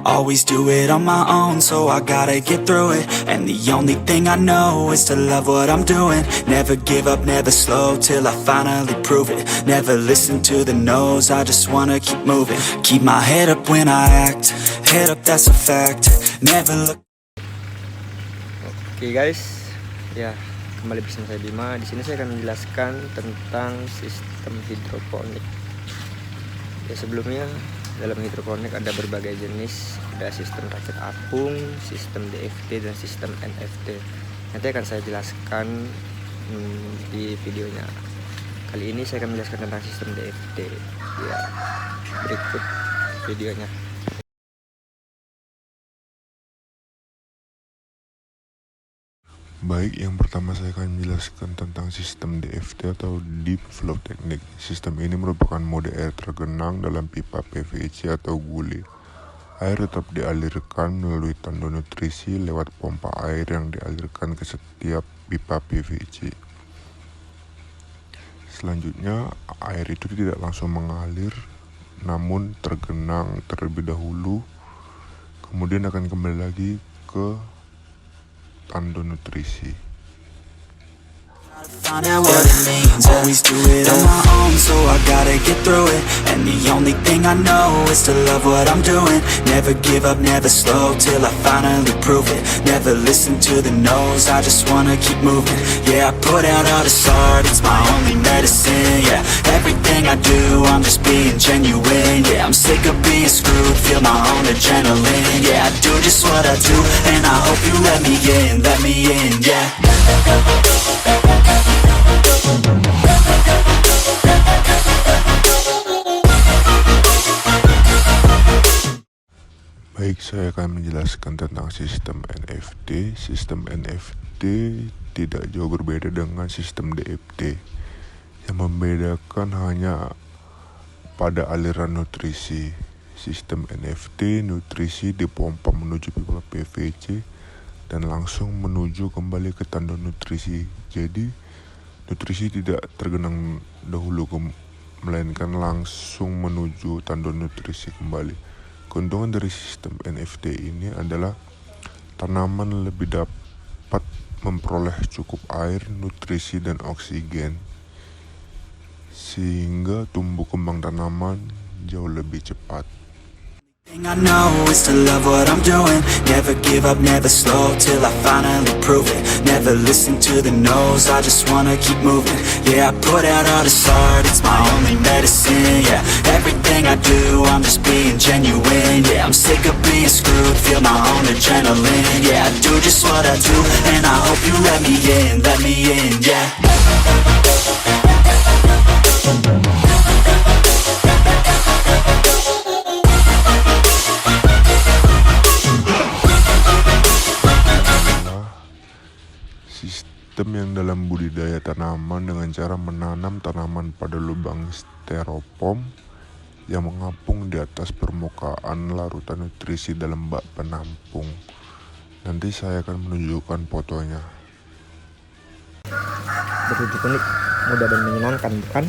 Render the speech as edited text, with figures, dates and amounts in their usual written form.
Always do it on my own, so I gotta get through it. And the only thing I know is to love what I'm doing. Never give up, never slow, till I finally prove it. Never listen to the no's, I just wanna keep moving. Keep my head up when I act, head up that's a fact. Never look. Oke guys, ya kembali bersama saya Bima. Di sini saya akan menjelaskan tentang sistem hidroponik. Ya sebelumnya dalam hidroponik ada berbagai jenis, ada sistem Rakit Apung, sistem Dft dan sistem Nft. Nanti akan saya jelaskan di videonya. Kali ini saya akan menjelaskan tentang sistem Dft. Ya, berikut videonya. Baik, yang pertama saya akan menjelaskan tentang sistem DFT atau Deep Flow Technique. Sistem ini merupakan mode air tergenang dalam pipa PVC atau guli. Air tetap dialirkan melalui tandon nutrisi lewat pompa air yang dialirkan ke setiap pipa PVC. Selanjutnya, air itu tidak langsung mengalir, namun tergenang terlebih dahulu, kemudian akan kembali lagi ke tandon nutrisi. Find out what it means. Always do it on my own, so I gotta get through it. And the only thing I know is to love what I'm doing. Never give up, never slow, till I finally prove it. Never listen to the no's, I just wanna keep moving. Yeah, I put out all this art, it's my only medicine. Yeah, everything I do, I'm just being genuine. Yeah, I'm sick of being screwed, feel my own adrenaline. Yeah, I do just what I do, and I hope you let me in, yeah. Baik, saya akan menjelaskan tentang sistem NFT. Sistem NFT tidak jauh berbeda dengan sistem DFT. Yang membedakan hanya pada aliran nutrisi. Sistem NFT, nutrisi dipompa menuju pipa PVC dan langsung menuju kembali ke tandon nutrisi. Jadi, nutrisi tidak tergenang dahulu, melainkan langsung menuju tandon nutrisi kembali. Keuntungan dari sistem NFT ini adalah tanaman lebih dapat memperoleh cukup air, nutrisi, dan oksigen, sehingga tumbuh kembang tanaman jauh lebih cepat. Thing I know is to love what I'm doing. Never give up, never slow, till I finally prove it. Never listen to the no's, I just wanna keep moving. Yeah, I put out all this art, it's my only medicine. Yeah, everything I do, I'm just being genuine. Yeah, I'm sick of being screwed, feel my own adrenaline. Yeah, I do just what I do, and I hope you let me in, yeah. Sistem yang dalam budidaya tanaman dengan cara menanam tanaman pada lubang styrofoam yang mengapung di atas permukaan larutan nutrisi dalam bak penampung. Nanti saya akan menunjukkan fotonya. Berikut unik, mudah dan menyenangkan, bukan?